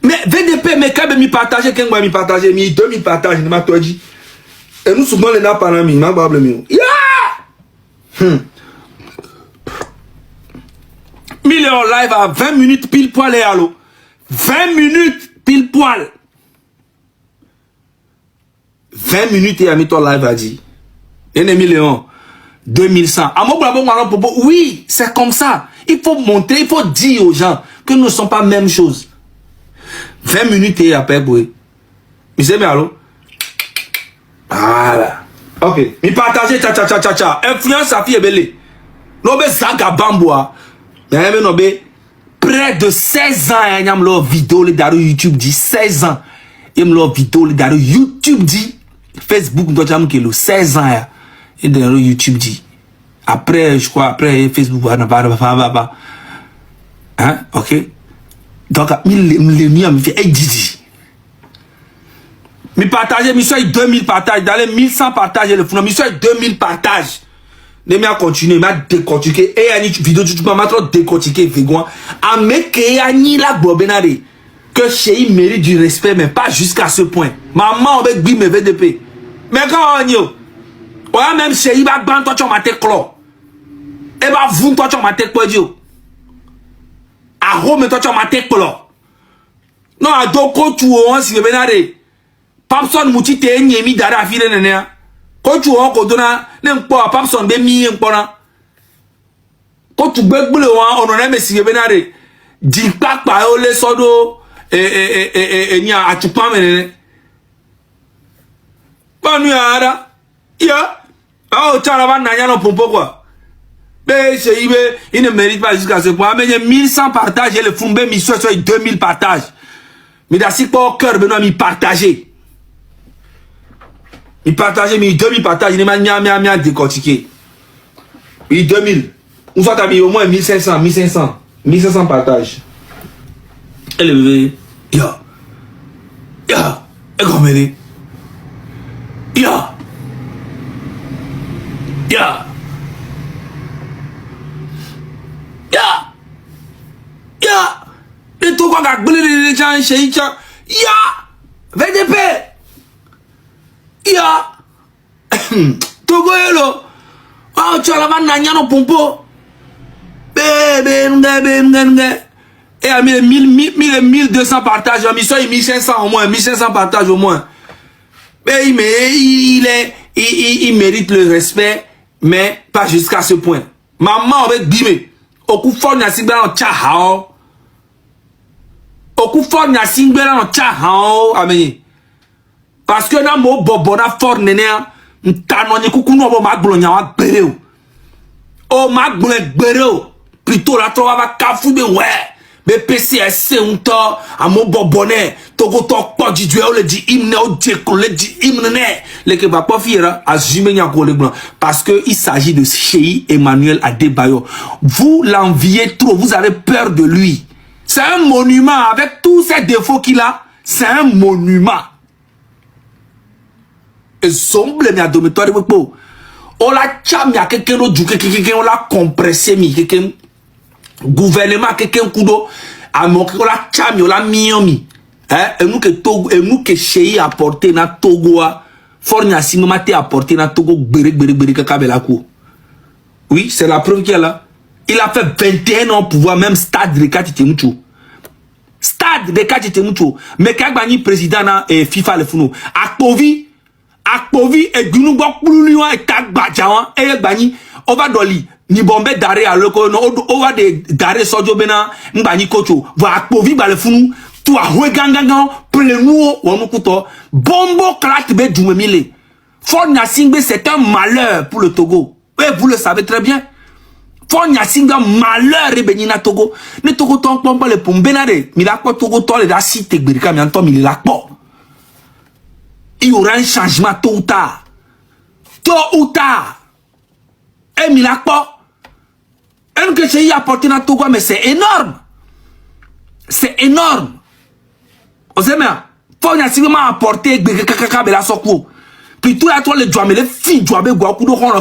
Mais VDP, mais quand même, partager, quand même, partager, 2000 partages, il m'a tout dit. Et nous, souvent, les n'a pas l'amis, m'a pas blâmé. Il est en live à 20 minutes pile poil et allo. 20 minutes pile poil. 20 minutes et à mis ton live à dire. Et 1 million. 2100. Oui, c'est comme ça. Il faut montrer, il faut dire aux gens que nous ne sommes pas la même chose. 20 minutes et après, oui. Mais c'est bien, allô? Voilà. Ok. Mais partagez, tcha. Influence sa fille est belle. L'obé Zaga Bamboa. Près de 16 ans, il y a une vidéo dans YouTube dit 16 ans. Il y a une vidéo dans YouTube dit Facebook, il y a 16 ans. Et dans YouTube dit. Après, je crois, après Facebook, hein, ok. Donc, il fait Didi. Mais partager, il soit 2000 partages. Dans les 1100 partages, le fond, il soit 2000 partages. Il m'a continué, il m'a décortiqué. Et il y a une vidéo, tu m'as trop décortiqué, Végoin. A mec, il y a une la bobenare. Que chez mérite du respect, mais pas jusqu'à ce point. Maman, on va dire, mais VDP. Mais quand on y est, ouais, même chez il va ban toi, tu m'as tête clos. Et bah, vous, toi, tu m'as tête quoi, Dieu. À Rome, toi, tu m'as tête clos. Non, à Doko, tu vois, si le benare. Papson, mouti, t'es niemi d'ara file, néné. Quand tu vois, quand on a, n'importe quoi, Papson, ben, mi, n'importe. Quand tu bèques boule, on en a, mais si le benare. Dis pas, pas, le sodo, n'y a, tu pas, mais, pas nuit, ada. Ya. Oh, tu as la vanne, n'a rien, pour pourquoi. Mais il ne mérite pas jusqu'à ce point. Mais il y a 1100 partages et le Fumbe, il soit 2000 partages. Mais dans ce pas au cœur, Benoît, il partageait. Il partageait, mais 2000 partages, il m'a décortiqué. Il 2000. Ou soit mis au moins 1500 partages. Et le bébé, et comme elle est. Et tout quoi gagner les gens chez VDP. Togo hello. Oh tu as la vanne no pompo. Bébé et à 1200 partages, à 1500 au moins, 1500 partages au moins. Mais il mérite le respect, mais pas jusqu'à ce point. Maman avec bimé. Au coup fort n'a singla en tchahao. Au coup fort n'a singla en tchahao. Amen. Parce que na mo bobona fort nene. N'tano ni kuku no bo maglonya wa bereo. Oh maglon bereo. Plutôt la trova va kafu be ouais. Mais PCSC un temps à mon bobonnet. Togo tok pas du duel le dit hymne au djeko le dit hymne ne. Le que va pas fier à Jimenia Goleglan. Parce que il s'agit de Cheikh Emmanuel Adebayo. Vous l'enviez trop, vous avez peur de lui. C'est un monument avec tous ces défauts qu'il a. C'est un monument. Et sombre mi a domitoire de vous. On l'a tcham ya quelqu'un d'autre, quelqu'un on l'a compressé mi quelqu'un gouvernement quelqu'un kudo a montré on l'a tcham on l'a mi. Hein, et nous que Togo, et nous que Cheikh a porté na Togo a fornia si mate a porté na Togo bere kakabela ko. Oui, c'est la preuve qu'il y a là. Il a fait 21 ans pour voir même stade de Katitemucho. Stade de Katitemucho. Mais quand il est président na FIFA le founo. Akpovi et Gunugbo Kululiwa et Tagbadjawan et Bani on va doli ni bombe d'arrêt à l'eau on va de d'arrêt sodio bena Mbani Kocho va Akpovi ba le founou tout a houé gangangan plenou ou nous couteau bombo clat be dumemile Fort Nyasingbe c'est un malheur pour le Togo. Oui, vous le savez très bien. Fort Nyasingbe malheur et benina Togo. Ne Togo ton pompa le pombenade. Mi la quoi Togo ton le da si te gbirika mi anto mi la quoi. Il y aura un changement tôt ou tard. Tôt ou tard. Et mi la quoi. Un que j'ai apporté dans Togo mais c'est énorme. C'est énorme. Vous savez, Fort Nyasingbe m'a apporté gbirika kaka bela soko. Plutôt à toi le joie, mais les filles joie, mais quoi, coup de rond,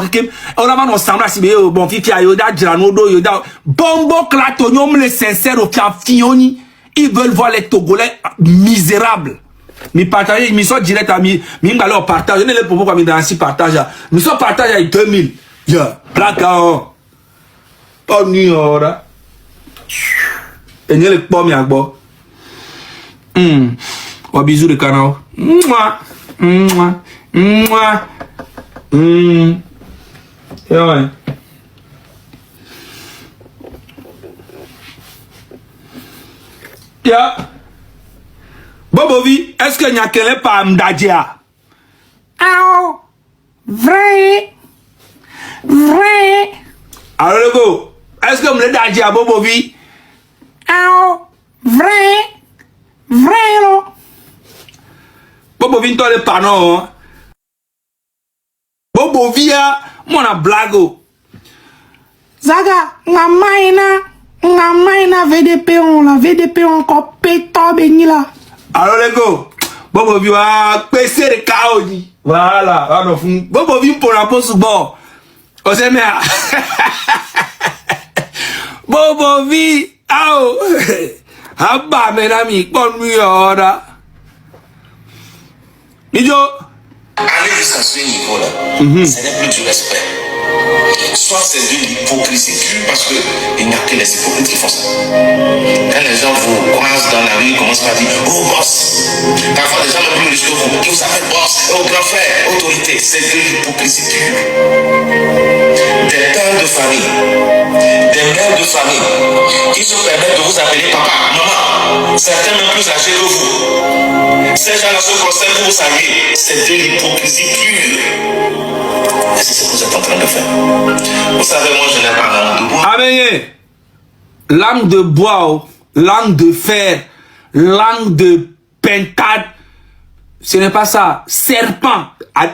on a pas ensemble, si bon, fille, yoda, giranodo, yoda, bombo, clatonium, les sincères, au fioni, ils veulent voir les Togolais misérables. Mi partage, mi soit direct à mi alors partage, je ne les propos comme dans si partage, mi soit partage avec 2000. Ya, placard. Oh, ni ora. Et n'y a les pommes, y'a bon. Oh, bisous de canard. Mouah. Mouah. Mouah. Ouais. Ya. Bobovi, est-ce que n'y a qu'un pas m'dadja? Ah, vrai. Vrai. Alors le go, est-ce que me dadja Bobovi? Ah, vrai. Vrai lo. Bobovi toi le panon. Bobovi a mon blago. Zaga, nga maina VDP on la VDP encore pétant béni là. Alors les gars, Bobovi va passer le chaos. Voilà, Bobovi pour la pause bon. On s'est mis à Bobovi, ah, ah, mes amis, bonne nuit, ora. Idiot. Aller jusqu'à ce niveau-là, ce n'est plus du respect. Soit c'est de l'hypocrisie pure parce qu'il n'y a que les hypocrites qui font ça. Quand les gens vous croisent dans la rue, ils commencent par dire oh boss. Parfois les gens même plus riches que vous, qui vous appellent boss, oh grand frère, autorité. C'est de l'hypocrisie pure. Des pères de famille, des mères de famille qui se permettent de vous appeler papa, maman, certains même plus âgés que vous. Ces gens-là se concernent pour vous saluer. C'est de l'hypocrisie pure. Et c'est ce que vous êtes en train de faire. Vous savez, moi, je n'ai pas langue de bois. Amen. Langue de bois, langue de fer, langue de pentade. Ce n'est pas ça. Serpent.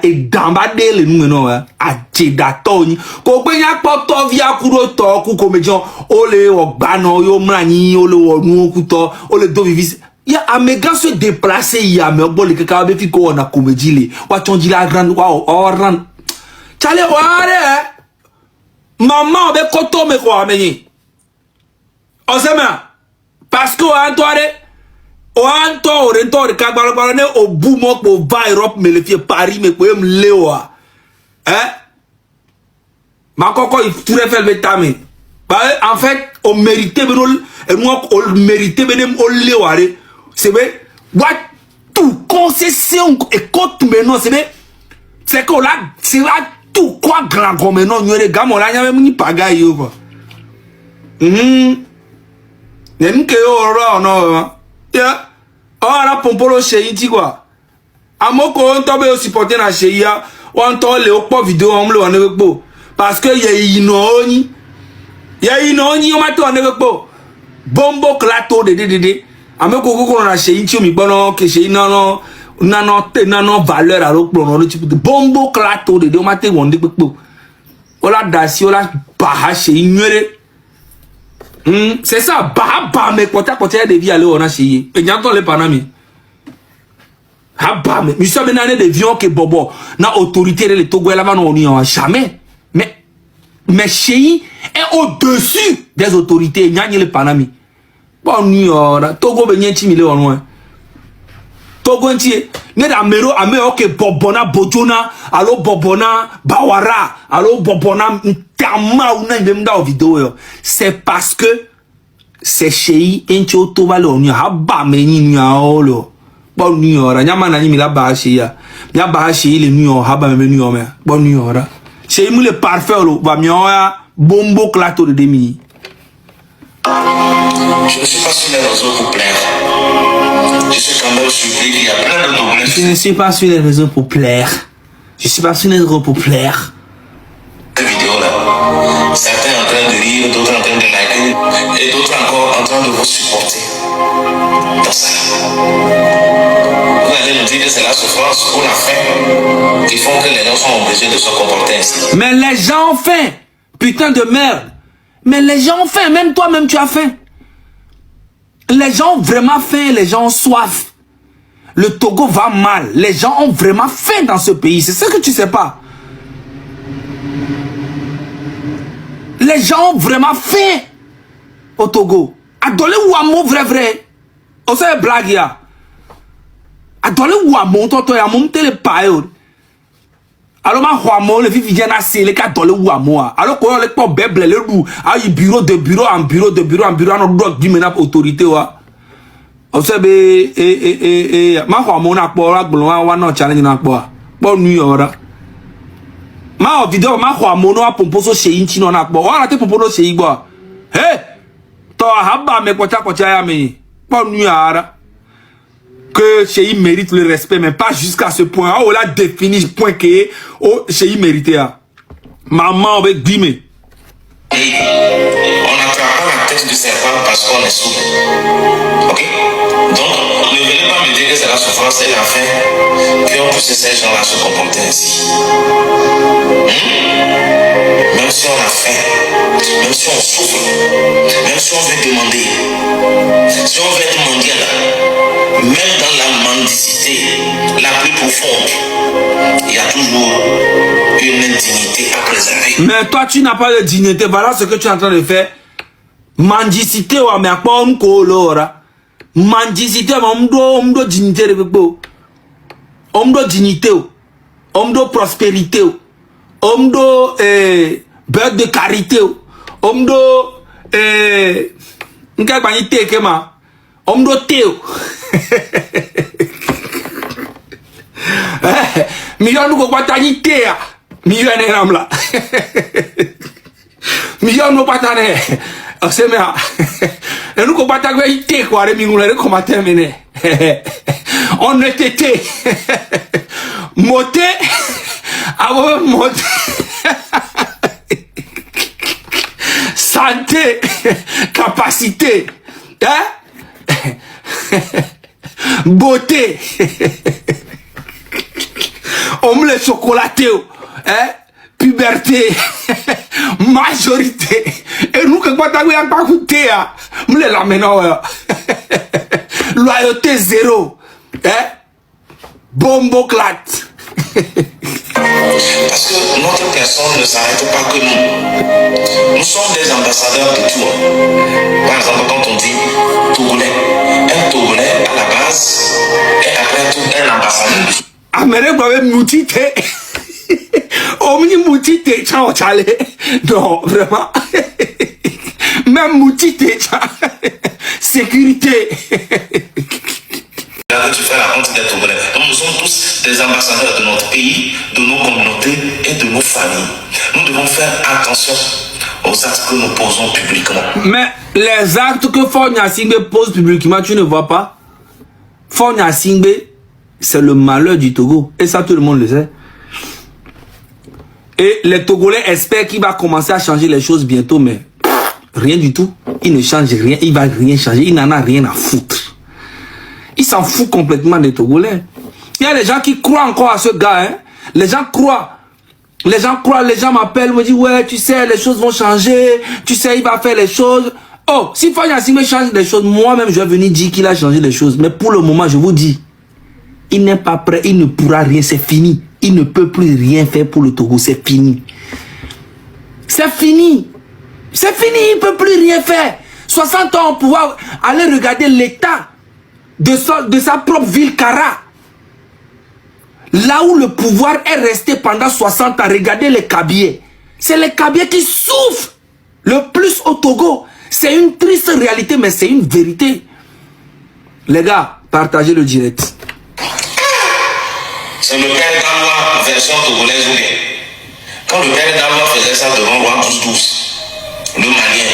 Et d'ambadé le nous non hein. A jedatoni. Ko pe nya poto via kuro to ku comédien. Ole ogbano yo mrani ole onu kuto ole do vivis. Ya amega se déplacer ya me bol ke ka be fi ko na comédie le. Wa tonji la grande wa oran. Chale ware. Maman be koto me ko amenyi. O sema parce que Antoine o Antoine de kagbalo ne o bumo po va Europe me le fait Paris me ko em lewa. Hein? Ma koko il pourrait faire le tamé. En fait, on méritait benol et moi on méritait benem o leware. C'est vrai. What tout concession et compte maintenant c'est que là c'est là tout quoi grand comme non nyore gamo la nyame ni pagaille yo. N'enke oro no. Ya. Ora pompolo sheiti quoi. Amoko on tobe o supporter na sheia, on to le opo vidéo on le on ekpo parce que ye inoni. Ye inoni o mato on ekpo. Bombo klato de. Amoko ko na sheiti mi gbono ke shei nano valeur à l'oplo no type de bombo klato de o mato on ekpo. Ola dasi ola baha shei nyere. C'est ça, bah, mais quand tu des vies aller on a chié. Et n'entend les panami. Ah bah, mais nous sommes une de vions que bobo. Na autorité de Togo et la man on y a jamais. Mais chez est au-dessus des autorités. N'y a ni les panami. Bon, nous Togo ben n'y timide en loin. Togo entier. N'y a amero que bobona bojona. Allo bobona bawara. Allo bobona vidéo. C'est parce que c'est chez Encho Tobalo, on y a bas meni olo. Bon nuit, nyama na mi la ba chez ya. Nya ba chez le nuit, haba menu ome. Bon nuit, chez nous le parfait va mieux bombo clato de demi. Je ne suis pas sur les réseaux pour plaire. Je suis quand même surpris qu'il y a plein de noblesse. Je ne suis pas sur les réseaux pour plaire. Je suis pas sur les réseaux pour plaire. Certains en train de rire, d'autres en train de liker, et d'autres encore en train de vous supporter dans ça. Vous allez nous dire que c'est la souffrance ou la faim qui font que les gens sont obligés de se comporter ainsi. Mais les gens ont faim, putain de merde. Mais les gens ont faim, même toi-même tu as faim. Les gens ont vraiment faim, les gens ont soif. Le Togo va mal. Les gens ont vraiment faim dans ce pays. C'est ce que tu sais pas. Les gens ont vraiment faim au Togo. Adolé Ouamo vrai. On sait blague ya. Adolé Ouamo toto ya monte le payo. Alors ma Ouamo le vivi viens assez les cas adolé Ouamo. Alors qu'on les pas beble le loup. Ah bureau de bureau en bureau de bureau en bureau on doit du menap autorité wa. On sait ma Ouamo na po la glon wa no challenge na po. Bon nuit ora. Ma vidéo ma Ouamo no pomposo chez inchi no na po. Wala te pomposo chez igbo. Hey! To haba me kocha ya me. Bon nuit ara. Que Cheyi mérite le respect, mais pas jusqu'à ce point. Oh, là, défini point que oh, Cheyi mérite. Maman, avec Guimé. On n'attrape pas la tête du serpent parce qu'on est sourd. Ok? Donc, ne venez pas me dire que c'est la souffrance et la faim qui ont poussé ces gens-là à se comporter ainsi. Même si on a faim, même si on souffre, même si on veut demander, si on veut être mendiant là, même dans la mendicité la plus profonde, il y a toujours une indignité à préserver. Mais toi, tu n'as pas de dignité. Voilà ce que tu es en train de faire. Mendicité, mais à quoi on colora? Mendicité, mais on doit dignité. On doit dignité. On doit prospérité. On doit beurre de carité. On doit on doit théo. Million nous quoi tani théa. Million est là. Million nous pas tani. C'est bien. Et nous quoi tani thé quoi les millions les comment terminer. On était thé. Moté. Avant moté. Santé, capacité, hein? Beauté, omelette chocolatée, hein? Puberté, majorité. Et nous, quand on a pas goûté, nous les l'amenons. Loyauté zéro, hein? Bomboclate. Parce que notre personne ne s'arrête pas que nous. Nous sommes des ambassadeurs de tout. Par exemple, quand on dit Togolais, un Togolais à la base est après tout un ambassadeur de tout. Amérique va moutité. Omni moutité, ciao, chale. Non, vraiment. Même moutité, sécurité. Là, tu fais la honte des Togolais. Donc, nous sommes tous des ambassadeurs de notre pays, de nos communautés et de nos familles. Nous devons faire attention aux actes que nous posons publiquement. Mais les actes que Fonya Singbe pose publiquement, tu ne vois pas? Fonya Singbe, c'est le malheur du Togo. Et ça, tout le monde le sait. Et les Togolais espèrent qu'il va commencer à changer les choses bientôt, mais rien du tout. Il ne change rien, il va rien changer. Il n'en a rien à foutre. Il s'en fout complètement des Togolais. Il y a des gens qui croient encore à ce gars. Hein? Les gens croient. Les gens m'appellent, me disent, ouais, tu sais, les choses vont changer. Tu sais, il va faire les choses. Oh, si Fonya Singbe change les choses, moi-même, je vais venir dire qu'il a changé les choses. Mais pour le moment, je vous dis, il n'est pas prêt, il ne pourra rien, c'est fini. Il ne peut plus rien faire pour le Togo, c'est fini. C'est fini. C'est fini, il ne peut plus rien faire. 60 ans, on pouvoir aller regarder l'état de sa propre ville, Kara. Là où le pouvoir est resté pendant 60 ans, regardez les Kabyles. C'est les Kabyles qui souffrent le plus au Togo. C'est une triste réalité, mais c'est une vérité. Les gars, partagez le direct. C'est le père Dalois version togolaise ou bien. Quand le père Dalois faisait ça devant Roi 12-12, le Malien,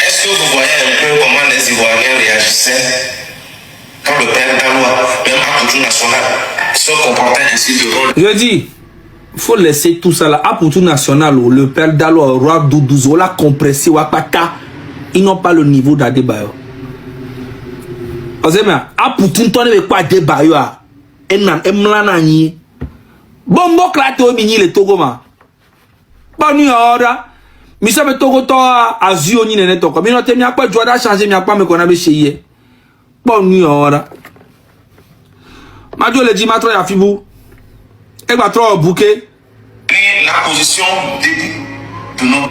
est-ce que vous voyez un peu comment les Ivoiriens réagissaient quand le père Dalois, même à Poutou National, se comportait ainsi devant le... Je dis, il faut laisser tout ça là. À Poutou National, le père Dalois, Roi 12-12, la compressé, Wakata, ils n'ont pas le niveau d'Adebayo. Vous savez, à Poutou, on ne pas Adebayo. Bombo klato mini le Togo ma. Banu ora. Mi sabe Togo to azio ni nene toko. Mi no te mi akpa joda changer mi akpa me kona be cheye. Banu ora. Madio le dit, Matro Yafibou. Et va trop bouquet. La position début de nos.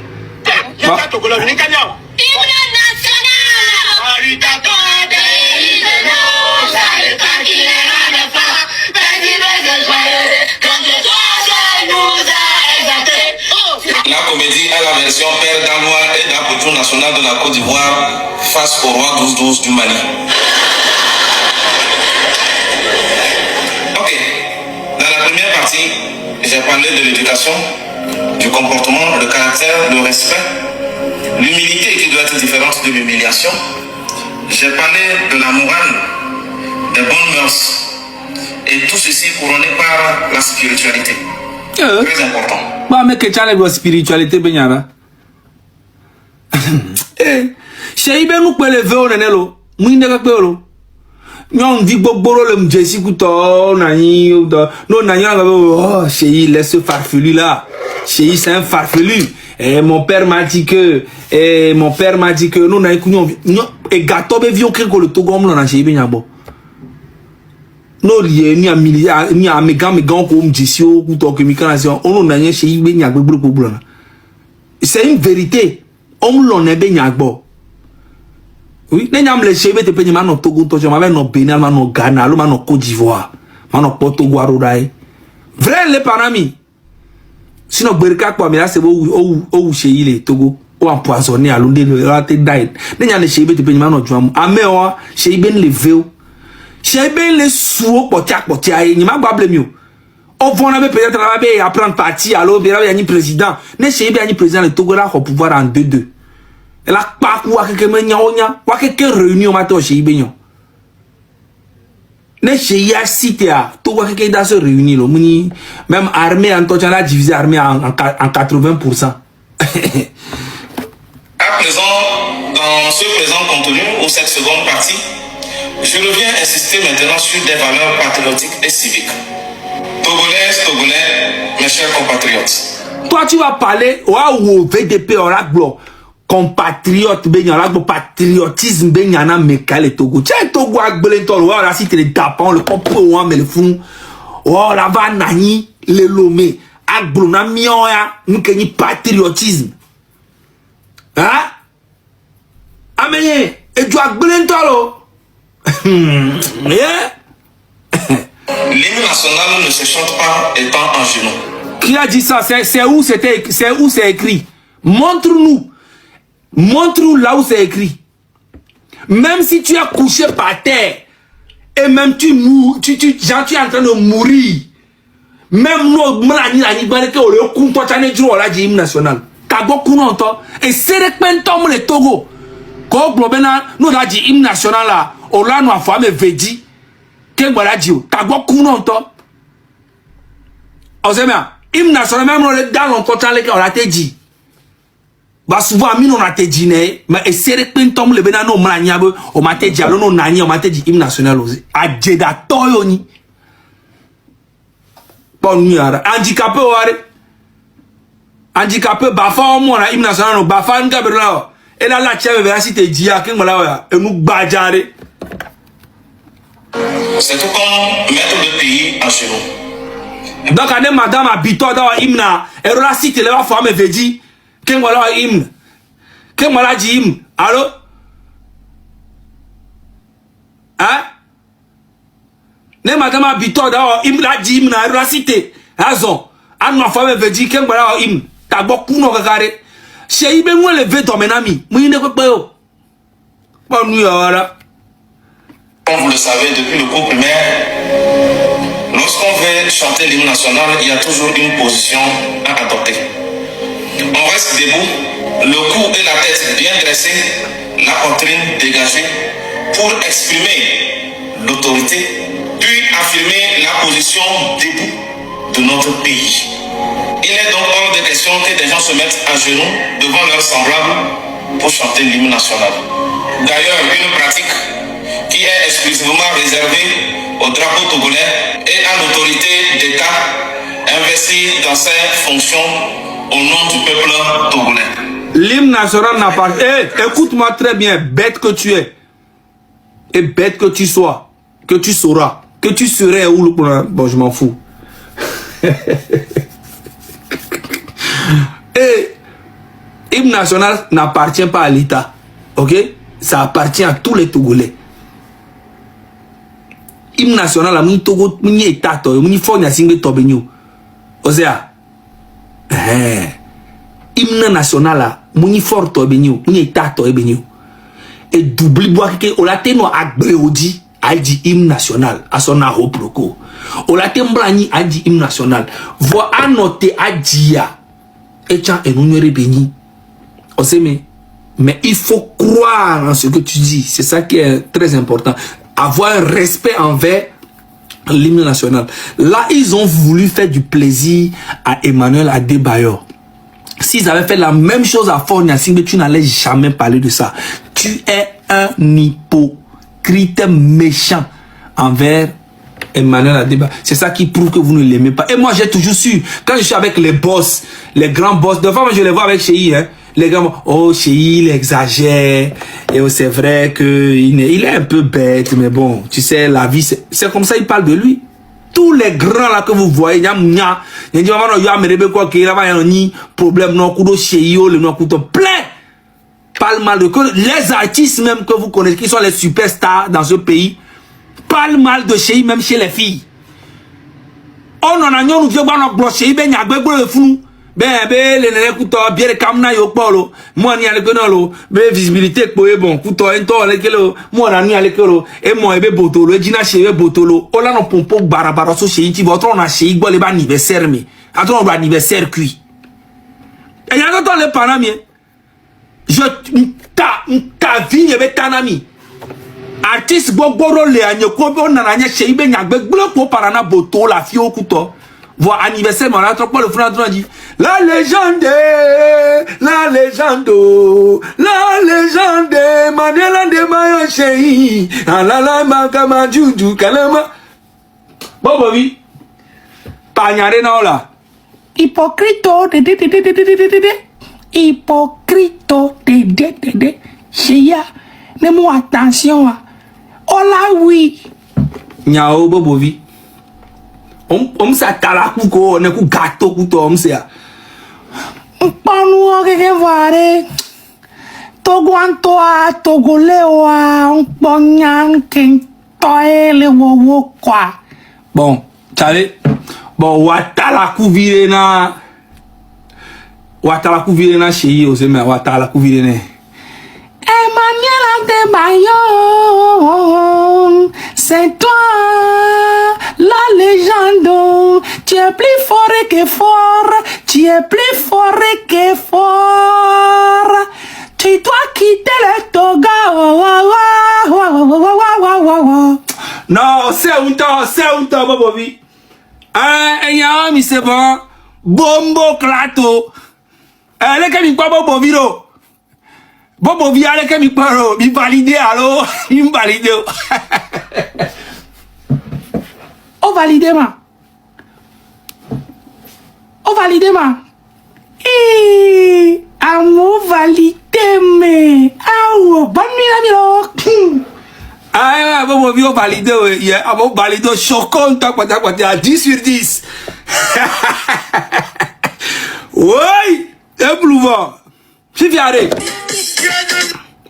La comédie à la version Père d'Alois et d'Apoutou national de la Côte d'Ivoire face au roi 12-12 du Mali. Ok. Dans la première partie, j'ai parlé de l'éducation, du comportement, le caractère, le respect, l'humilité qui doit être différente de l'humiliation. J'ai parlé de la morale, des bonnes mœurs, et tout ceci couronné par la spiritualité. Très important. Bah, mais que tu as la spiritualité, Benyara. Eh, chez nous peut lever au nenelo. Mouine Pelo. Non, dit Boboro le Jessie Couto, Nani, non, Nani, oh, chez laisse farfelu là. Chez c'est un farfelu. Et mon père m'a dit que, non, Nani, et gâteau, mais vieux que le Togo, on a chez Benyabo. No lié ni a megan comme Jessio ou que Mikanation on n'a rien chez Ibenya Gbogbo. C'est une vérité. On l'on est Benyagbo. Oui, n'ayam les cheveux de Penyama no Togo, to j'avais no Bénin, no Ghana, no Côte d'Ivoire, no Portugal Rodaï. Vrai les parami. Sinon Berka quoi mais là c'est où chez il Togo ou empoisonné à l'onde le raté died. N'ayam les cheveux de Penyama no Juam. Améo chez Iben le veu. Chez ben les sous potia ni ma bable mieux. On va peut-être là apprendre parti alors bien il y a président. Ne chez bien ni président le Togo là au pouvoir en 2-2. Elle a pas quoi que menya onya, quoi que réunion matin chez Benyo. Ne chez ya cité à Togo que dans se réunir le muni même armée en total la divisé armée en 80%. À présent dans ce présent contenu ou cette seconde partie je reviens insister maintenant sur des valeurs patriotiques et civiques. Togolaises, Togolais, mes chers compatriotes. Toi, tu vas parler au VDP, au raglo, compatriote, au patriotisme, au mécal Togo. Tiens, Togo, à Belentol, ou à cité les tapants, le compre, ou à le ou la va nani, le lomé, à Blona Mioya, nous qu'un patriotisme. Hein? Amenez, et tu as Belentol, L'hymne national ne se chante pas étant en genoux. Qui a dit ça? C'est où c'est écrit? Montre-nous. Montre-nous là où c'est écrit. Même si tu es couché par terre et même tu es en train de mourir. Même nous, l'hymne national. Et c'est le le Togo. Quand nous avons dit hymne national là, on l'a nous a fait vedi. Qu'est-ce que voilà dit? T'as quoi qu'on entend? On sait bien. Hymne national même dans l'entretien on l'a dit. Bah souvent on a dit mais c'est le pentom le benano mlanyabo on m'a dit alors non nani on m'a dit hymne national aussi. A Jeddah toyoni. Bon nuit handicapé handicapé bafa au moins hymne national no bafa ngabela. Et là, la tchèvre va citer Dia, qui m'a là, et nous badjare. C'est tout comme mettre le pays en genoux. Donc, quand madame habite dans l'hymne, elle va citer les femmes et veut dire, qui m'a là, hymne. Qui m'a là, dit hymne. Allô? Hein? Ne madame habite dans l'hymne, la dit hymne, elle va citer. Raison. Anne ma femme veut dire, qui m'a là, hymne. T'as beaucoup de regarder. Chez Ibe moi le veto menami, moi ne peux pas. Bon nuit voilà. Comme vous le savez depuis le cours primaire, lorsqu'on veut chanter l'hymne national, il y a toujours une position à adopter. On reste debout, le cou et la tête bien dressés, la poitrine dégagée pour exprimer l'autorité, puis affirmer la position debout de notre pays. Il est donc hors de question que des gens se mettent à genoux devant leurs semblables pour chanter l'hymne national. D'ailleurs, une pratique qui est exclusivement réservée au drapeau togolais et à l'autorité d'État investie dans ses fonctions au nom du peuple togolais. L'hymne national n'a pas... écoute-moi très bien, bête que tu es. Et bête que tu sois, que tu sauras. que tu serais où le problème? Bon, je m'en fous. Et l'hymne national n'appartient pas à l'État. Ok? Ça appartient à tous les Togolais. L'hymne national, c'est Togo, c'est État, c'est Fonya Singé Tobenyo. Osea. L'hymne national, c'est fort Tobenyo, c'est État Tobenyo. Et double bois que Olateno Agbeodi a dit hymne national à son aroproko. Olatemblani a dit hymne national. Voix annoté a dit et tiens et nous ne béni. Mais il faut croire en ce que tu dis. C'est ça qui est très important. Avoir un respect envers l'hymne national. Là, ils ont voulu faire du plaisir à Emmanuel Adebayor. S'ils avaient fait la même chose à Fonya Singbe, tu n'allais jamais parler de ça. Tu es un hypocrite méchant envers Emmanuel Adebayor. C'est ça qui prouve que vous ne l'aimez pas. Et moi, j'ai toujours su, quand je suis avec les boss, les grands boss, de fois, je les vois avec Cheyi, hein. Les gars, oh, Cheyi, il exagère. Et oh, c'est vrai qu'il est un peu bête, mais bon, tu sais, la vie, c'est comme ça, il parle de lui. Tous les grands là que vous voyez, plein. Parle mal de que les artistes même que vous connaissez, qui sont les superstars dans ce pays, parlent mal de Cheyi même chez les filles. On en a nous vieux bon Cheyi ben yagbe le fou. Ben les nene kuto bien kamna yo polo. Moi ni ale kenolo, ben visibilité ko e bon kuto ento ale kelo, moi na ni ale kelo e mo ebe botolo, e jina Cheyi botolo. O la no pompo barabara so Cheyi ti votre on a Cheyi gbo le ba anniversaire mi. Attends on anniversaire cuit. Et y a d'autres les parents mi. Je ta vie ne bet tanami. Artiste gbogboro le anyoko be on na nya Cheyi be nyagbe gbo ko parana boto la fi okuto. Voir anniversaire mon autre pas le frère dit la légende Mandela de Mayo Cheyi alala makama juju kalama bobo oui pagnare na ola hypocrite de Cheyi ne mo attention ola oui nyao bobo oui on sa talaku ko ne ku gato ku to on se a panu o ke vare toguanto a togoleo a on ponyan ken toele wo kwa bon tale bon watala ku vire na Cheyi o se me watala ku vire ne Emmanuel Adebayor, c'est toi la légende. Tu es plus fort que fort. Tu es plus fort que fort. Tu dois quitter le Togo. Non, c'est un temps, Bobovi. Ah, mais c'est bon. Bombo clato. Elle est comme une Boboviro. Bobo viale que mi paro, mi valide alors, mi valide. O valide ma. Amo valide me. Awo, bonne nuit la miro. Ah, bobo vi o valide, amo valide choquant à 10 sur 10. Oui, un plouvant. Si viare.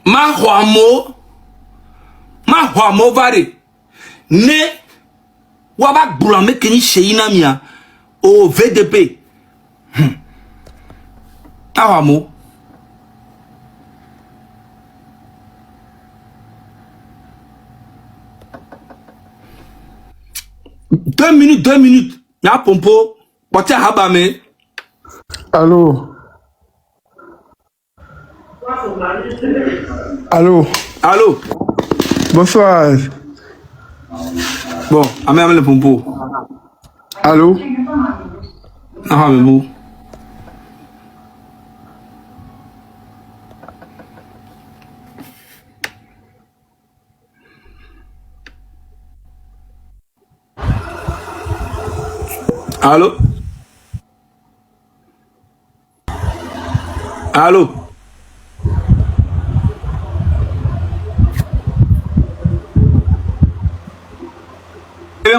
Ma hwamo vare ne waba blame keni Cheyi na mia au VDP hwamo 2 minutes ya pompo pote habame. Allô. Allô. Bonsoir. Bon, amène le pompo. Allô. Ah, mais bon. Allô. Allô.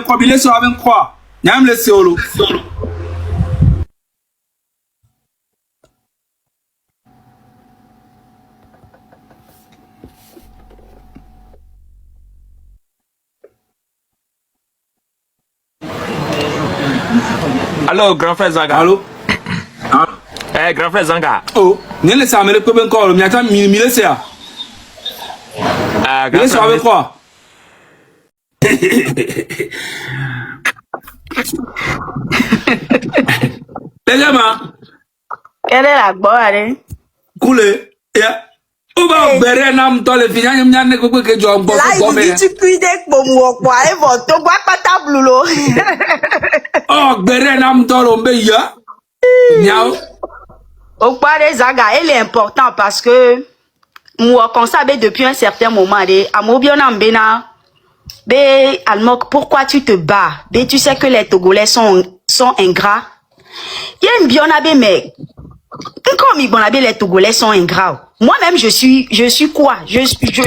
quoi, il est sur avec quoi. N'aime le solo. Allô, grand frère Zanga. Allô? Eh, grand frère Zanga. Oh, n'est le samedi que ben quoi, mais attends, mille c'est à. Il est sur avec quoi? Les gamins. Quelle est la bonne? Coulé. On va berrer nam dans les finances, il y a un écho que tu as encore. Là, il dit tu cuis des pommes, quoi, et bon, tu vois pas ta bloulo. Oh, berrer nam dans l'ombeya. Niao. Au quoi des Zaga, il est important parce que moi, comme ça, depuis un certain moment, à Mobianambena, pourquoi tu te bats? Tu sais que les Togolais sont ingrats. Il y a une bionabe, mais comme les Togolais sont ingrats. Moi-même, je suis quoi? Je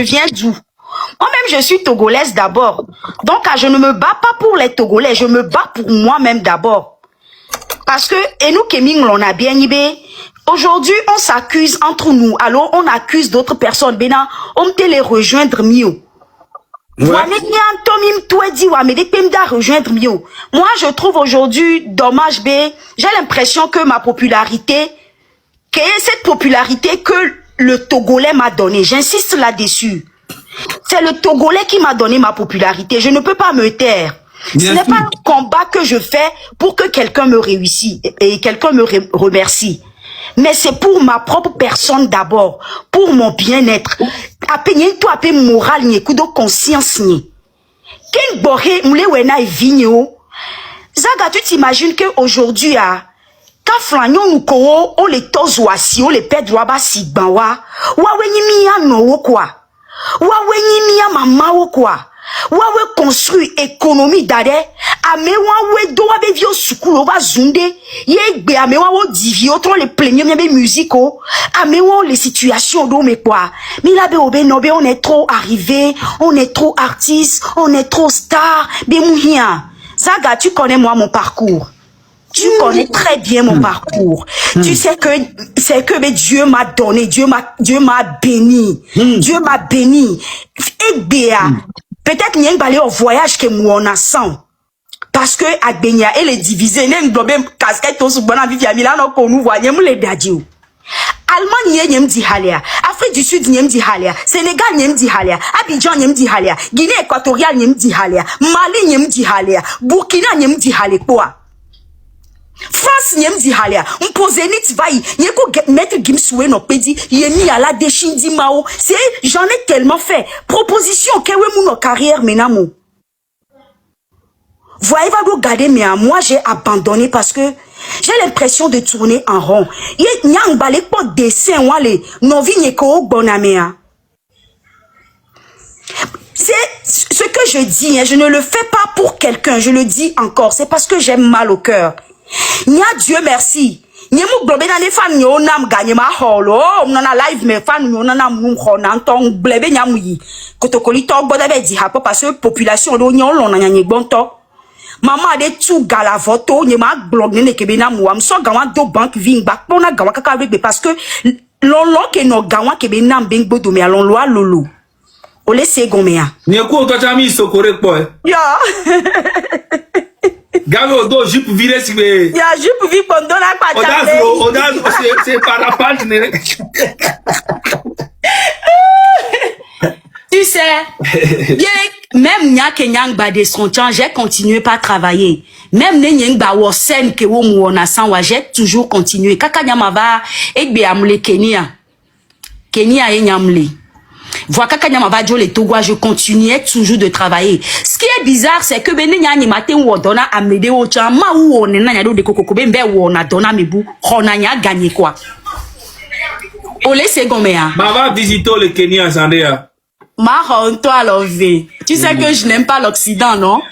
viens d'où? Moi-même, je suis Togolaise d'abord. Donc, je ne me bats pas pour les Togolais, je me bats pour moi-même d'abord. Parce que, et nous, Kéming, on a bien yibé. Aujourd'hui, on s'accuse entre nous. Alors, on accuse d'autres personnes. Bena, on peut les rejoindre mieux. Moi, je trouve aujourd'hui dommage, j'ai l'impression que ma popularité, que cette popularité que le Togolais m'a donnée, j'insiste là-dessus. C'est le Togolais qui m'a donné ma popularité. Je ne peux pas me taire. Ce n'est pas un combat que je fais pour que quelqu'un me réussisse et quelqu'un me remercie. Mais c'est pour ma propre personne d'abord, pour mon bien-être. Appeler-toi appelé moral ni coup de conscience ni. Ken boré moulé wena vigno. Zaga, tu t'imagines que aujourd'hui quand flagnon nous ko on les tozoasi on les pède waba si banwa. Wa weni miya no quoi. Wa weni miya mama wo quoi. Wawe construit économie d'ade ame wawe do wabe vio sukulo ba zunde yegbe ame wawe divio tro les plaigneux bien musico ame wawe les situations do mais quoi mais là be nobe on est trop arrivé, on est trop artiste, on est trop star be mouhia. Zaga, tu connais moi mon parcours. Tu connais très bien mon parcours. Tu sais que c'est que Dieu m'a donné, Dieu m'a béni. Dieu m'a béni. Et peut-être qu'il y a un balai au voyage que moi on a 100. Parce que Agbenia elle est divisée, elle doit même casquette au soubana vivia Milano qu'on nous voit, nous les dadjou. Allemagne yem di halia, Afrique du Sud yem di halia, Sénégal yem di halia, Abidjan yem di halia, Guinée équatoriale yem di halia, Mali yem di halia, Burkina yem di halia quoi. France yem di halia, m'pose nit vaille, yeko mettre Gimsoué no pedi, yemi à la déchindi mao, c'est j'en ai tellement fait. Proposition que we mon carrière menamo. Voyez va vous garder mais moi j'ai abandonné parce que j'ai l'impression de tourner en rond. Yé nyang balé pas dessin wale, non vi nyeko bonamea. C'est ce que je dis, hein, je ne le fais pas pour quelqu'un, je le dis encore, c'est parce que j'ai mal au cœur. Nya Dieu merci. Nye mou globe na ne fan nyo nam ganye ma holo. Mnana live me fan nyo nam mou khona ntong blebe nya mouyi. Kotokoli to boda be di hapo parce que population do nyon lon na nye bonto. Mama de tu gala voto nye ma blog ne kebe na mou am so gawa do bank ving back pona gawa kaka be parce que lon ke no gawa kebe nam beng bodo me alon lo lolo. Ole se gomea. Nye ko to chami sokore po. Ya. Gago do jupe viré si be. Ya jupe vi pondo la pa. Odas c'est parapente ne. Tu sais, même nya kenyang ba de son temps, j'ai continué par travailler. Même ne nyang ba wo sen ke wo mu na san wa, j'ai toujours continué. Kaka nyama va egbe amle Kenya. Kenya e nyamle. Voilà kaka nyama va le Togo, je continuais toujours de travailler. Ce qui est bizarre, c'est que ben nya matin ou donna amede o chama ou on na nya do de kokoko ben be wo na donna mebu, on a nya gagné quoi. Olé c'est gomea. Ma va visiter le Kenya Sandea. Ma toi l'envie. Tu sais que je n'aime pas l'Occident, non?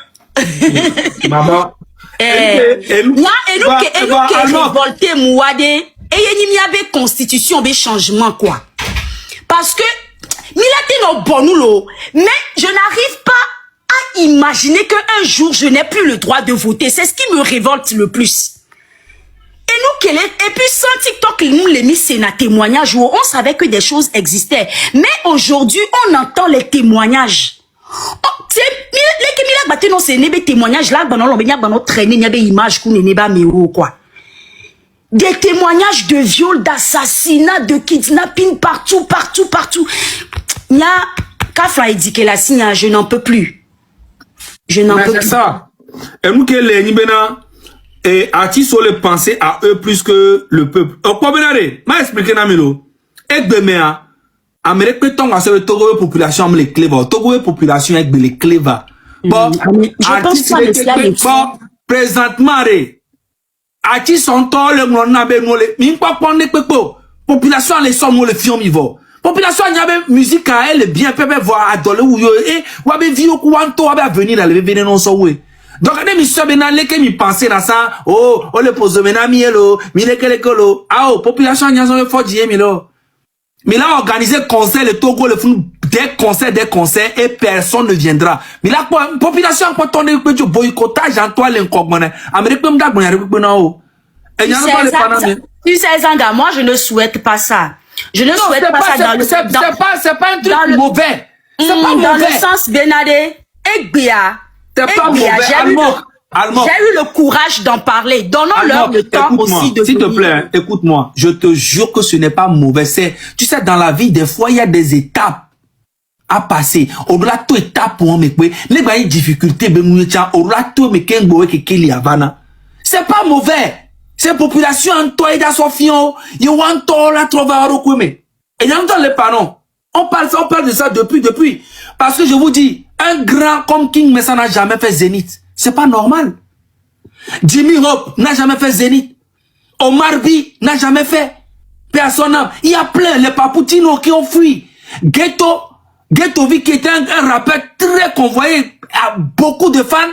Maman. Nya nous révolté mouade et y miabe constitution be changement quoi. Parce que Milati no bonulo, mais je n'arrive pas à imaginer qu'un jour, je n'ai plus le droit de voter. C'est ce qui me révolte le plus. Et puis sans TikTok, nous les mis c'est un témoignage où on savait que des choses existaient. Mais aujourd'hui, on entend les témoignages. C'est les non c'est des témoignages là, on traîner des images qu'on n'est pas quoi. Des témoignages de viol, d'assassinat, de kidnapping partout. Il y a Kafla dit que la signe, je n'en peux plus. Je n'en peux plus. C'est ça. Et nous que les Nibena et artistes ont les penser à eux plus que le peuple. Au quoi benare? M'a expliqué namelo. Et demain, Amérique peut on le Togo population les cleva. Togo population avec les cleva. Bon, je pense pas que présentement artistes sont tous les gens n'abé nous les. Mais pas prendre les population les sommes les films vivants. Population n'y avait musique à elle bien peut voir adoler ou yo et ou avait vu au quanto avait venir dans le venir non so oui. Donc les monsieur benale que mi penser dans ça oh le pose mena mielo mi le kolo ah oh population n'y a son fort dire mi là. Mais là organiser concert le Togo le font des concerts et personne ne viendra. Mais là population quand on est petit boycottage en toi l'incommune. Amérique même da bonheur non. Et n'y a pas le panama. Tu sais Zanga, moi je ne souhaite pas ça. Je ne souhaite pas ça dans le c'est pas un truc mauvais. C'est pas mauvais. Dans le sens Benade Egbia. C'est pas mauvais. J'ai eu le courage d'en parler. Donnons-leur le temps aussi de s'il te plaît, écoute-moi. Je te jure que ce n'est pas mauvais. Tu sais, dans la vie, des fois, il y a des étapes à passer. Au-delà de toute étape pour me quoi, les gars, difficulté, au-delà de tout, mais c'est pas mauvais. C'est population en toi et d'assofion. You want to la trouver à recouvrer. Et dans les parents, on parle de ça depuis. Parce que je vous dis, un grand comme King Messa n'a jamais fait Zénith. C'est pas normal. Jimmy Hope n'a jamais fait Zénith. Omar B n'a jamais fait. Personne. Il y a plein, les Papoutino qui ont fui. Ghetto V qui était un rappeur très convoyé à beaucoup de fans,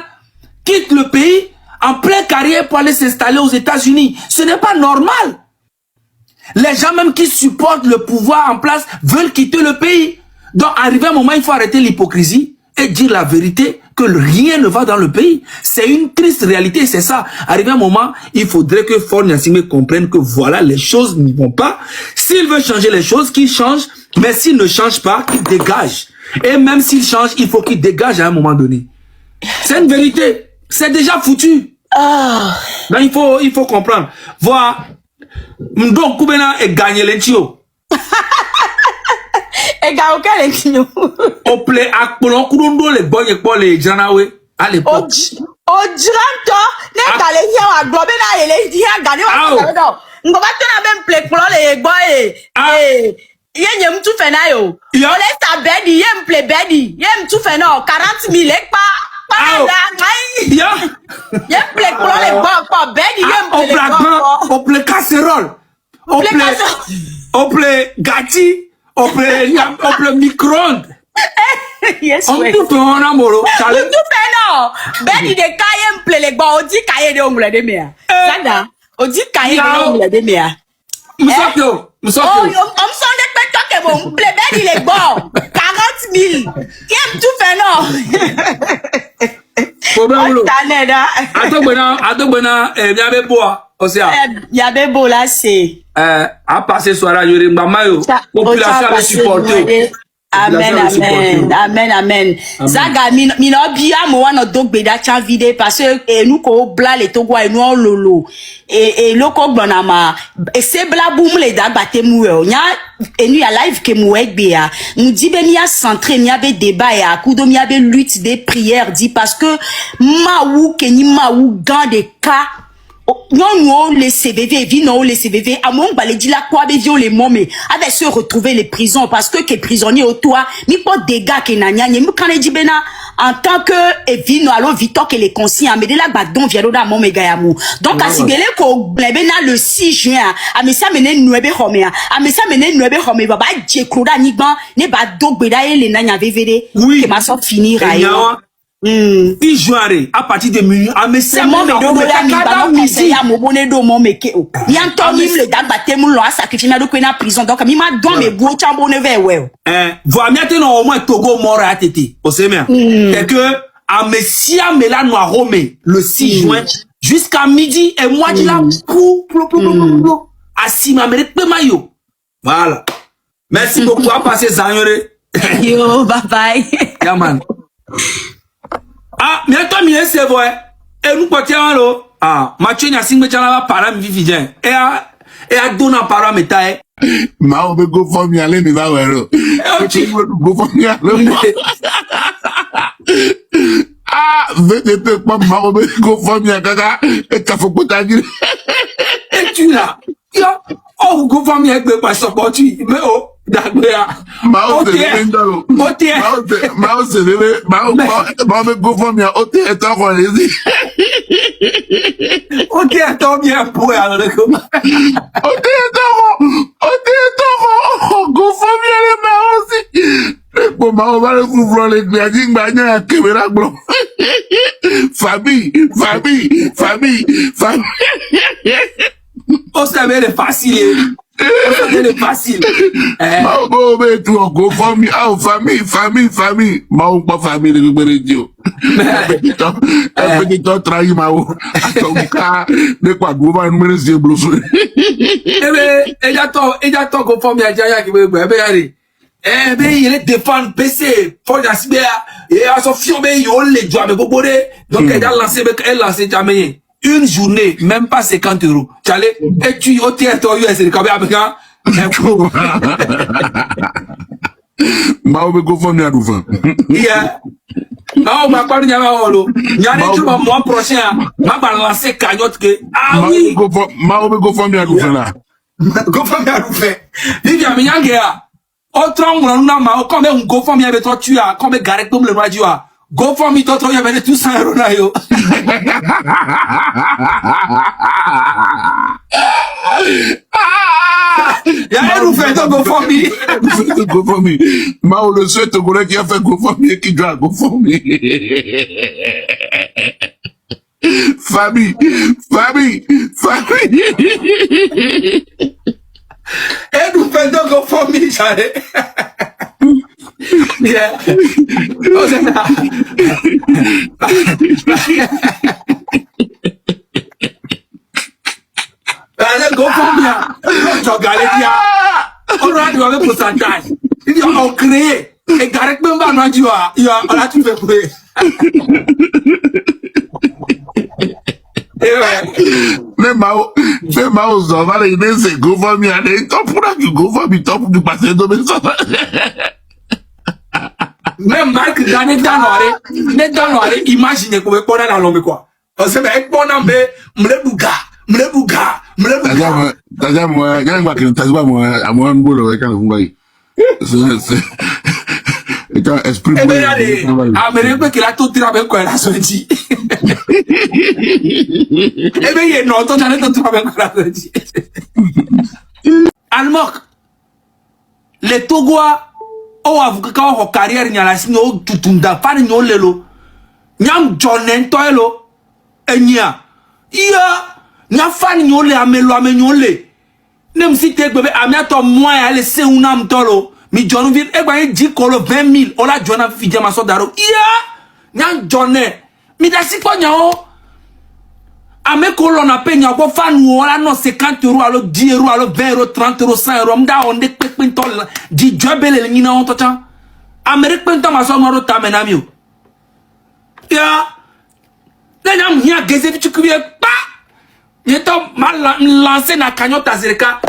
quitte le pays en pleine carrière pour aller s'installer aux États-Unis. Ce n'est pas normal. Les gens même qui supportent le pouvoir en place veulent quitter le pays. Donc, arrivé un moment, il faut arrêter l'hypocrisie et dire la vérité que rien ne va dans le pays. C'est une triste réalité, c'est ça. Arrivé un moment, il faudrait que Fort Niassime comprenne que voilà, les choses n'y vont pas. S'il veut changer les choses, qu'il change. Mais s'il ne change pas, qu'il dégage. Et même s'il change, il faut qu'il dégage à un moment donné. C'est une vérité. C'est déjà foutu. Donc il faut comprendre. Voilà. Donc Koubena est gagné l'entio. Et gagné aucun l'entio. On plaît à Polon Kourundo les bonnes pour les Janawe à l'époque. Au Dranto, les Galéniens à Globena et les Diens gagné au Canada. On va te même plaît pour les boys. Yem tout fait na yo. On laisse ta bedi, yem plaît bedi. Yem tout fait na 40 000 pas. Yem plaît pour les bois, bedi, yem plaît. On plaît casserole. On plaît gâti. On plaît micro-ondes. Yes, on tout fait en amour. On tout fait non. Bedi de kaye plaît les bois. On dit kaye de ongle de mea. Zanda. On dit kaye de ongle de mea. Moussakio. On s'en dépêche que mon plaît bedi les bois. 40 000. Yem tout fait non. Yabebo là c'est à passer soir à Yuri Mbamayo population à supporter. Amen. Zaga mina biya mo wana dogbeda cha vide parce que nous ko bla le Togo et nous lolo et loko gbonama et c'est bla boum le dagbate mu nya et nous ya live ke mu egbe ya nous dit ben ya centré ni abe débat ya kudo mi abe lutte des prières dit parce que maou ke ni maou dans des cas non les CVV vino les CVV à mon balé dit la quoi bévio les moments avec se retrouver les prisons parce que les prisonniers au toit mi pas dégâts que nanya ni quand dit bena en tant que vino allo vito que les conscients mais de la badon vient là mon méga yamu donc à sigele ko bena le 6 juin à me ça mener nuebe homea à me ça mener nuebe homea baba djekroda ni ban ne ba dogbeda les nanya vvd que ma so finir ayo. Il jouerait à partir de minuit. Ah, mais c'est mon mec. Il a mon bonnet d'eau, mon mec. Il y a un temps, il le dabaté, mon loi, sacrifié, m'a donné la prison. Donc, il m'a donné mes beaux chambonnes vers, ouais. Voilà, maintenant, au moins, Togo mort à tété. Au séminaire. C'est que, à Messia Melano à Rome le 6 juin jusqu'à midi et moi je la assis ma mère maillot. Voilà. Merci beaucoup à passer Zanyore. Yo, bye bye. Yeah man. Ah, mais toi mi c'est vrai. Et nous portons là. Ah, Mathieu n'a singé la parole vivien. Et a donné la parole métaille. Mao be go for me ale mi ba wero. Go for me ale. Ah, vete pas Mao be go for me kaka e ka foko taji. Et tu là. Yo, oh go for me avec pas support tu. Mais oh, d'agbea. Mao se leve. Mao be go for me o te eto ko lezi. Ok, attends bien pour alors le comment. O te eto ko go for me ale Mao si. Ko Mao ba le fuflo le gbe aji ngba nya kebera gbo. Famille. On savait facile. On savait facile. Mao go be tu go for me. Ah, famille. Mao pas famille le gbe radio. Petit trahi Mao. Atoka de quoi go ba numéro c'est bloso. Et j'attends qu'on forme ya jaya qui veut aller. Eh ben il est défendre PC faut j'assiber et à son fion ben il les doigts mais bobodé donc elle a lancé jamais une journée même pas 50 €. Tu allais et tu au théâtre US le Cameroun africain. Mao be go for me adufa. Yeah. Mao m'a pas dit Mao. Nyane tu vas mois prochain m'a balancer cagnotte que ah oui. Mao be go for me adufa là. Go for me adufa. Vivian Minyangea. Autre on a Mao comme un go for me avec toi tu as comme garé comme le radio a. Go for me toi il y avait tout 100 € là yo. Y'a un fait de go for me. Go for me. Mao le seul Togolais qui a fait go for me et qui doit go for me. Famille. Et nous faisons go for me, j'allais. Yeah. Oh, c'est ça. Go for me. Tu as galé, on a dit avec pourcentage. Il dit, on crée. Et Gareth même pas, on a tout fait pour eux. Mais Mao Zova, il est go for me, and they top pour que go for me, top du passé de mes enfants. Même Marc Danet Danoire, imaginez comment on a dans l'homme quoi. On sait bien qu'on a m'le bouga. Taja moi, quand moi que taja moi, à moi un boulot avec un fumbai. C'est quand esprit. Eh ben allez, Américain qui l'a tout tiré avec quoi la sortie. Eh ben il est non, toi j'en ai tout avec quoi la sortie. Almok, les Togois, oh avocat quand carrière n'y a la signe au tutunda, pas n'y lelo, nyam Johnen toelo, enya, nya fan n'y ole amelo amenyole, nem si te bébé amiato moi ya laissé unam tolo. Mi John vit e gba yin 10 kolo 20 000 ola John fi ma so daro nyan John mi da si po nyan o ame kolo na pe nyan ko fanu ola no 50 € alo 10 € alo 20 €, 30 €, 100 € mda on de pepe ntol di jobele ni na on to chan Amerique pe ma so no ta menami o le nyam hia geze bi tukubie pa yeto mal lancer na cagnotte azereka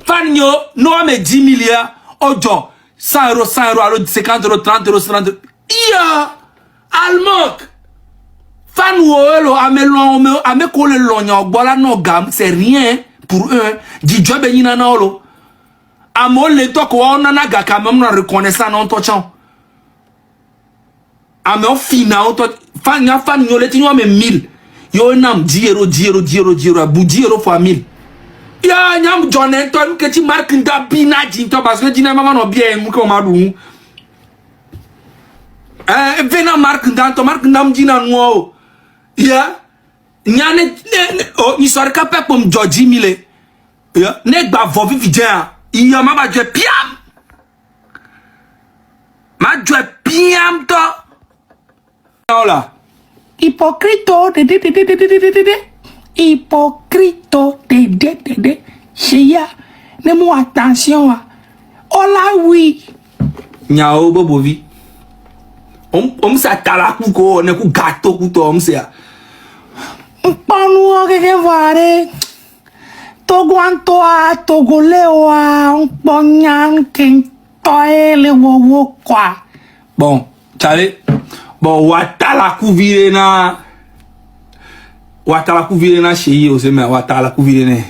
fanyo no me 10 milliards ojo 100 €, alors 50 €, 30 €, 30 €. Almok. Fan wo amelon ameko le lonya ogbola no gam, c'est rien pour eux. Di job e nyina na olo. Amol le to ko ona na ga ka même na reconnaissance non to chan. Ame fina on to fan yo le tinyo me 1000. Yo nam 10 €, 10 €, 10 €, bu 10 € fois 1000. Ya nyam John to ke ti mark nda bina jinto parce que dina mama no bien mu ko madu vena mark nda mjina no ya nyane o ni sor ka pe pom George Mile ya ne gba vo vividia iya ma ba je piam ma je piam to ola Hypocrito, hypocrito, Cheya, ne mo attention. Ola oui. Nyao bobovi. Sa talaku ko ne ku gato ku to omsia. Panu o que vare. Toguanto a togoleo a bonyan ken toele wo kwa. Bon, chale. Bon, watala kuvire na cheyi o se me watala kuvire ne.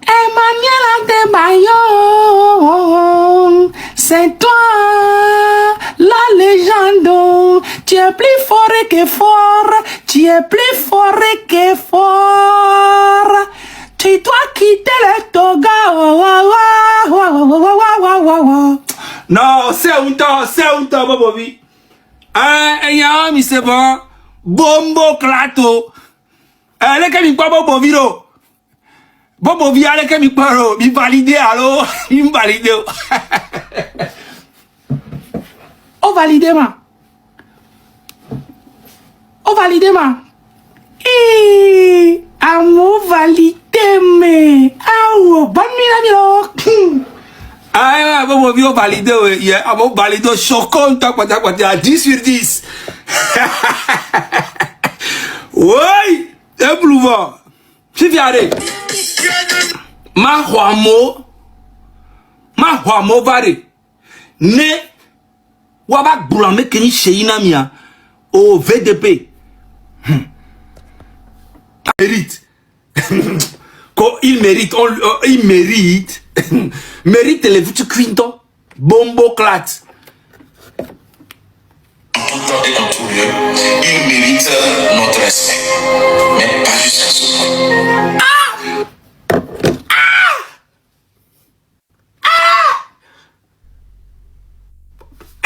Emmanuel Adebayo, c'est toi la légende. Tu es plus fort que fort, tu es plus fort que fort. Tu dois quitter le Togo. Non, c'est un temps, bobovi. Hein, mi c'est bon. Bombo clato. Elle est mi pas boboviro. Bobovi, elle est mi paro. Mi validé, allo. Mi validé. Oh, validé, ma. Oh, validé, ma. Amour validé, mais. Ah, bonne nuit, la ah, bon, on validé, on validé, choquant, à 10 sur 10. Oui, un plouvant. Si tu arrêtes, ma huamo vare, ne, wabak boulame keni cheina mia, au VDP. Mérite. Il mérite, il mérite. Mérite les vues quinto, bombo clat. En tout temps et en tout lieu, il mérite notre respect. Mais pas jusqu'à ce point.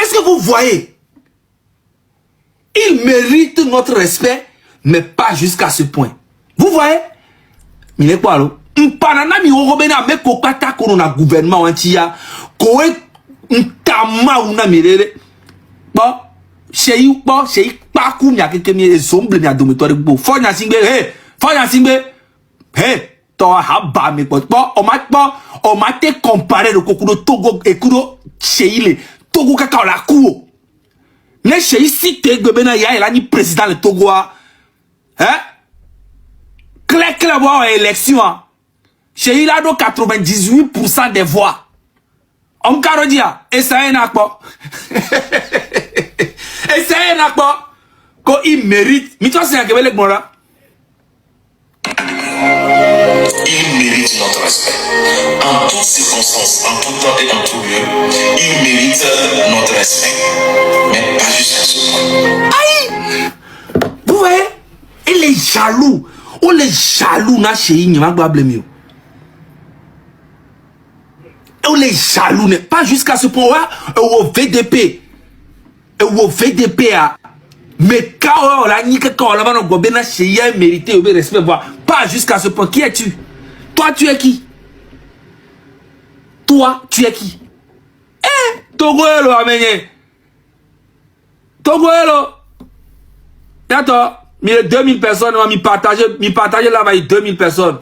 Est-ce que vous voyez? Il mérite notre respect, mais pas jusqu'à ce point. Vous voyez? Il est quoi, là? Mpanana mi orobena me kokata kono na gouvernement antia koe ntama una mirere bo shei paku mi akeke mi ezomble mi adomitoire gbo fonya singbe to haba mi po o ma te comparer le kokudo Togo ekudo sheile Togo kaka la kuo ne shei site gbena ya ela ni président le Togo hein clair bo élection. Chez il a 98% des voix. On carodia. Et ça est n'a pas. Et ça est n'a pas. Quand il mérite. Mais toi, c'est un Québec, là. Il mérite notre respect. En toutes circonstances, en tout temps et en tout lieu, il mérite notre respect. Mais pas jusqu'à ce point. Aïe! Vous voyez? Il est jaloux. On est jaloux, na chez il n'y a pas de mieux. On est jaloux, pas jusqu'à ce point-là, au VDP. Au VDP, mais quand on a dit que quand on a mérité au respect, pas jusqu'à ce point. Qui es-tu? Toi, tu es qui? Toi, tu es qui? Togo hello, amenye. Togo hello. Attends, 2000 personnes, mi partager là-bas, 2000 personnes.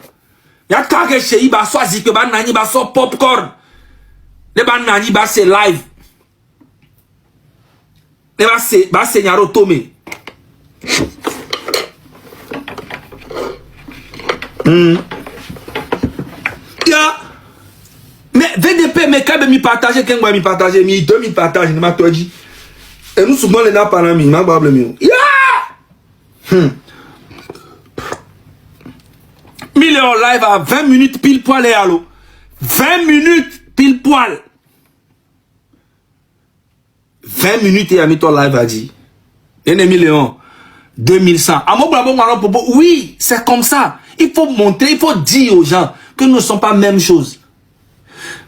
Y'a quand que chez Iba soit zike, ba nani ba so popcorn. Le ba nani ba c'est live. Le ba c'est nyaro tome. Ya. Mais VDP, mais quand même mi partager, quand moi mi partager, mi 2000 partages, ne m'a toi dit. Et nous souvent les n'a pas mi, m'a pas blâmé. Ya. Million live à 20 minutes pile poil et allo. 20 minutes pile poil. 20 minutes et à mi ton live a dit. Et un million. 2100. Oui, c'est comme ça. Il faut montrer, il faut dire aux gens que nous ne sommes pas la même chose.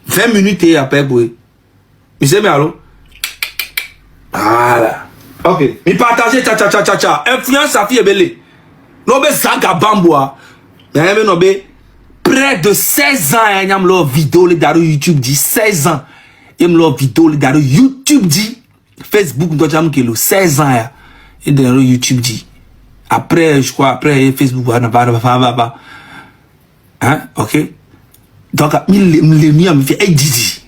20 minutes et après, oui. Vous savez, allo? Voilà. Ok. Mi partager, tcha. Influence sa fille est belle. Nobe Zaga Bamboa. Près de 16 ans, il y a une vidéo dans YouTube dit 16 ans. Il y a une vidéo dans YouTube dit Facebook, 16 ans. Et dans YouTube dit. Après, je crois, après Facebook, hein, ok. Donc, me fait Didi.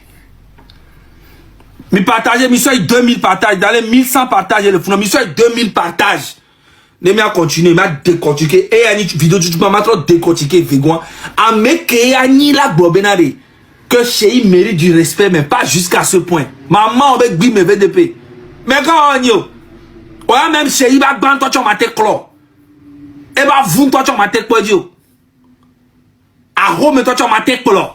Me partager, me soit 2000 partages, dans les 1100 partages, le fond, me soit 2000 partages. Ne m'a continué, m'a décortiqué, et une vidéo du m'a trop décortiqué, végoin, à me que ni la bobenare, que chez mérite du respect, mais pas jusqu'à ce point. Maman, avec Bim et VDP. Mais quand on y est, ouais, même chez il va ban toi, tu m'as tête clos. Et bah, vous, toi, tu m'as tête quoi, Dieu. À Rome, toi, tu m'as tête clos.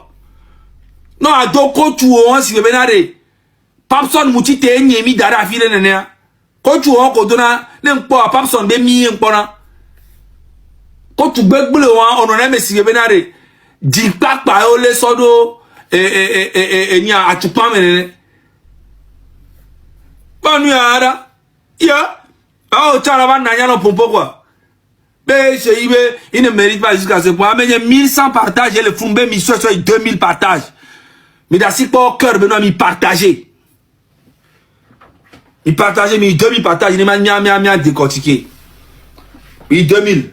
Non, à Doko, tu vois, si vous venez, Papson, mouti, t'es un dara, fille, néné. Quand tu vois, quand on a, n'importe quoi, Papson, ben, mi, n'importe. Quand tu bug, on en aime, si vous venez, dis pas, pas, les sodo, et, n'y a, tu pas, mais, bon, nous, y'a, ya, oh, tu as la vanne, n'a pas pompo, quoi. Mais, il ne mérite pas jusqu'à ce point. Mais il y a 1100 partages, et le fumbe, il soit 2000 partages. Mais dans ce pas au cœur, Benoît, il partageait. Il partageait, mais 2000 partages, il m'a décortiqué. Il 2000.